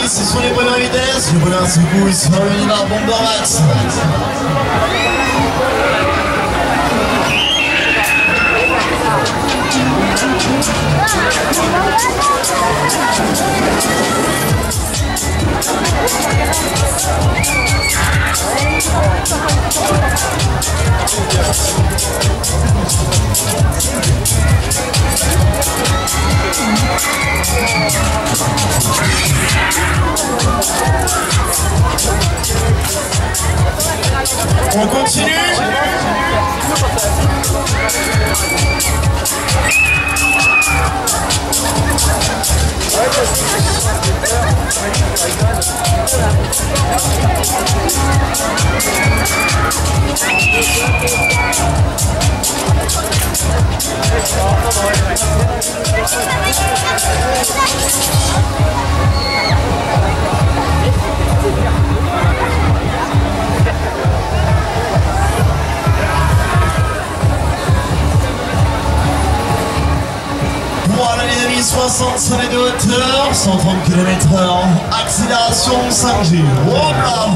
amis, ce sont les premières vitesses. Le bonheur secousse sur le Manège Bombermaxxx. On continue. Voilà les amis, 65 mètres de hauteur, 130 km/h, accélération 5G. Voilà.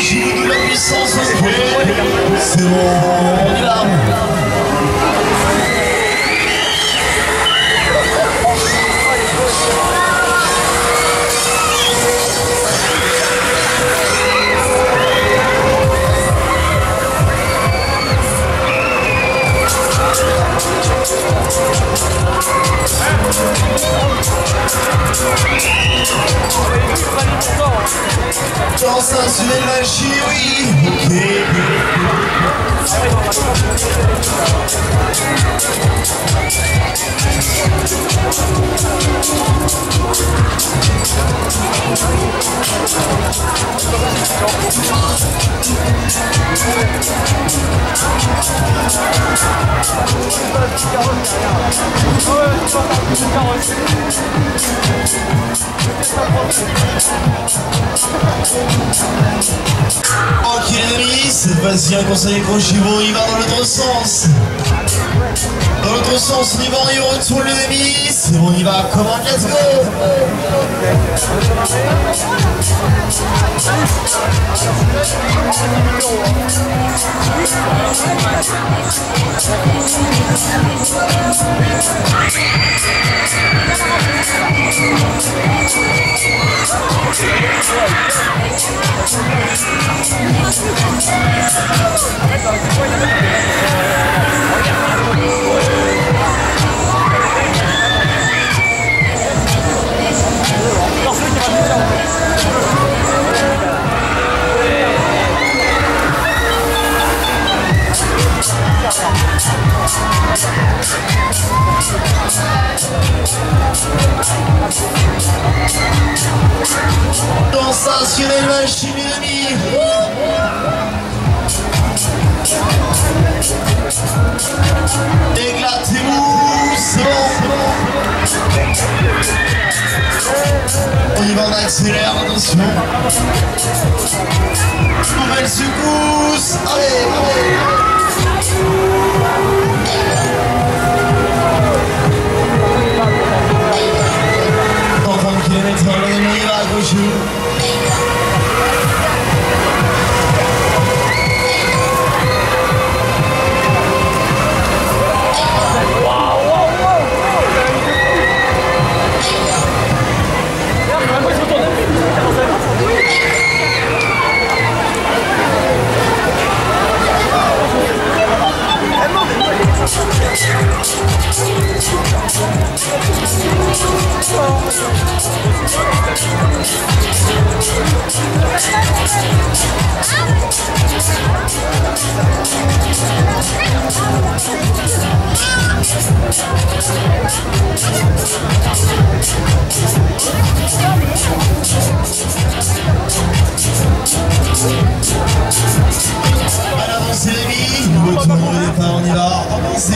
De la puissance, c'est bon, on y va. Sensationnelle machine, oui. Ok. Ok les amis, cette fois-ci un conseil accrochez-vous, on y va dans l'autre sens. Dans l'autre sens, on y va, on y retourne les amis. C'est bon, on y va, commande, let's go. Sensationnelle machine les amis. Éclatez-vous, c'est bon. On y va, on accélère, attention. Nouvelle secousse, allez, allez. 130 km/h, les amis, on y va, accrochez-vous.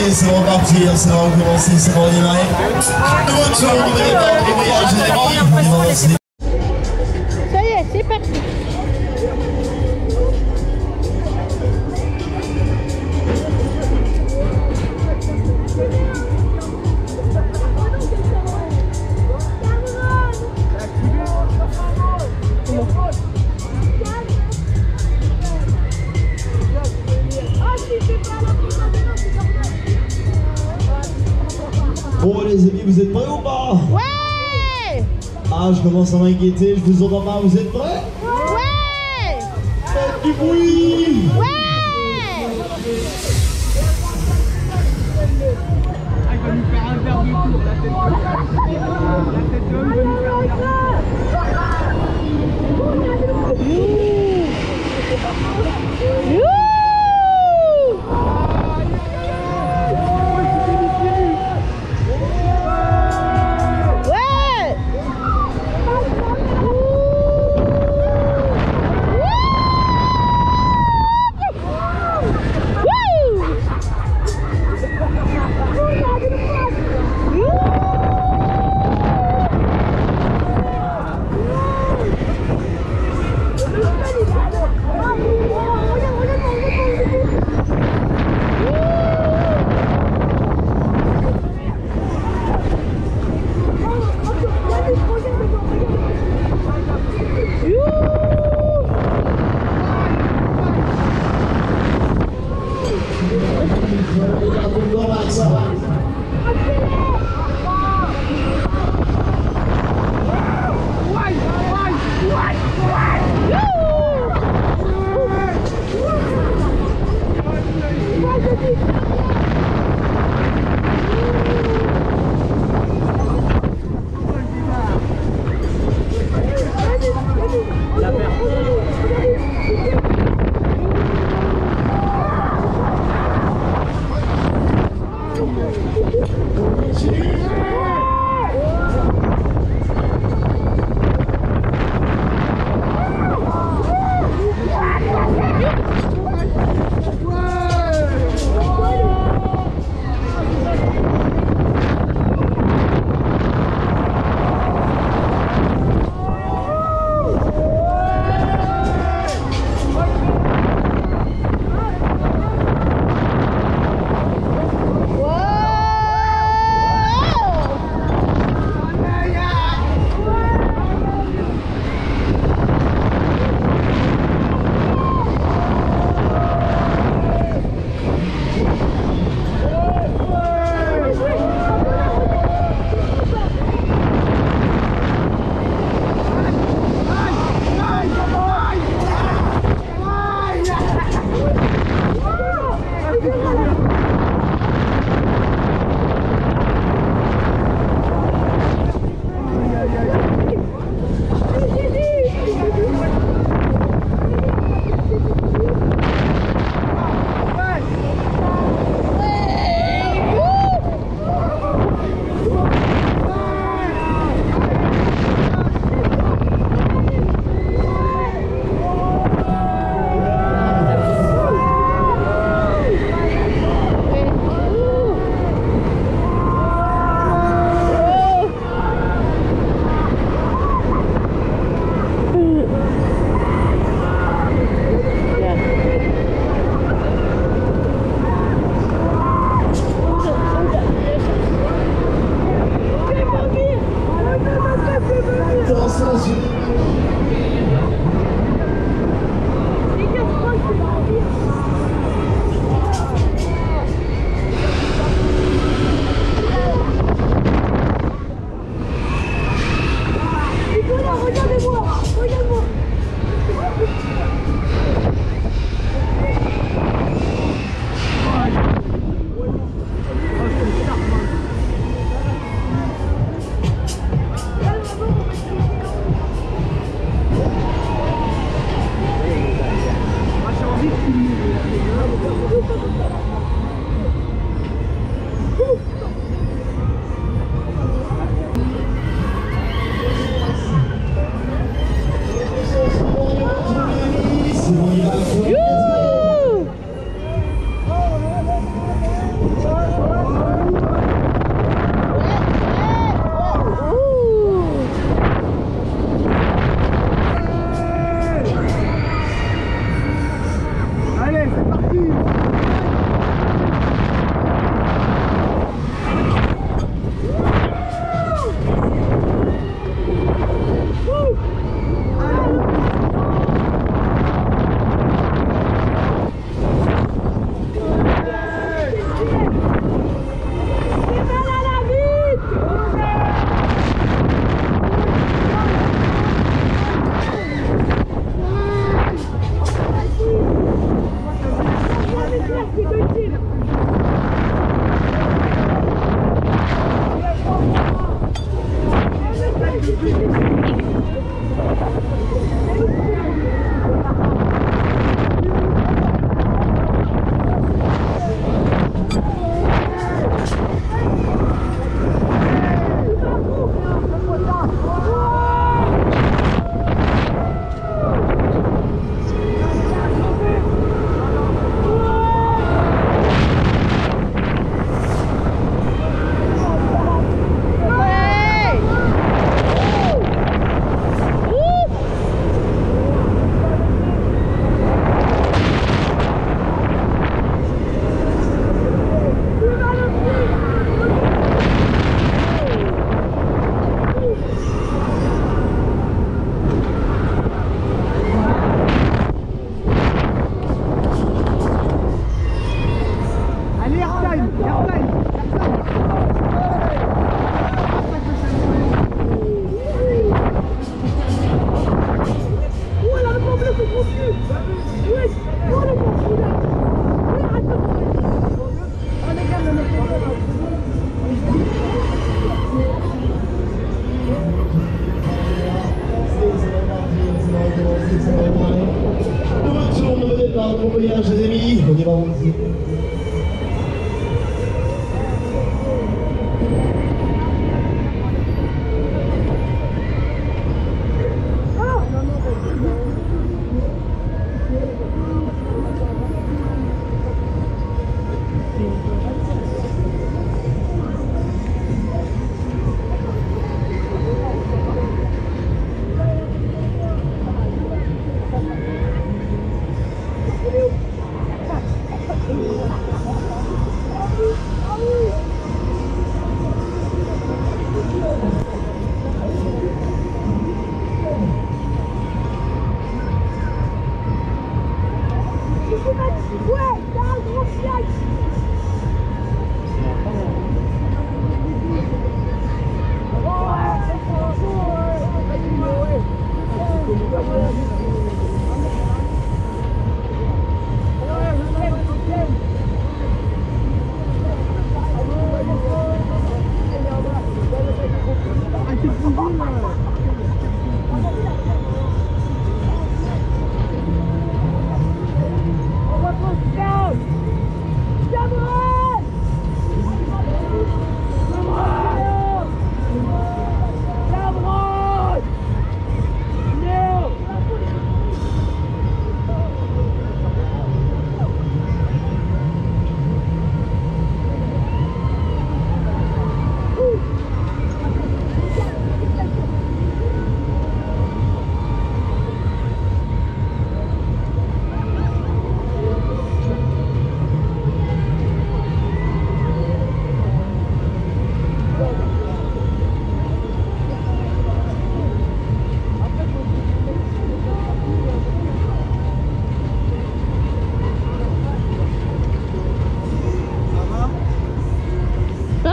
Allez, ça va repartir, ça va recommencer, ça va redémarrer. Nouveau tour, nouveau départ, nouveau voyage, on va avancer. Ça y est, c'est parti. Bon les amis, vous êtes prêts ou pas? Ouais! Ah, je commence à m'inquiéter, je vous entends pas, vous êtes prêts? Ouais! Faites du bruit! Ouais! Ah, il va nous faire un verre de tour, la tête d'homme va nous faire un verre de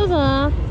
chose, hein.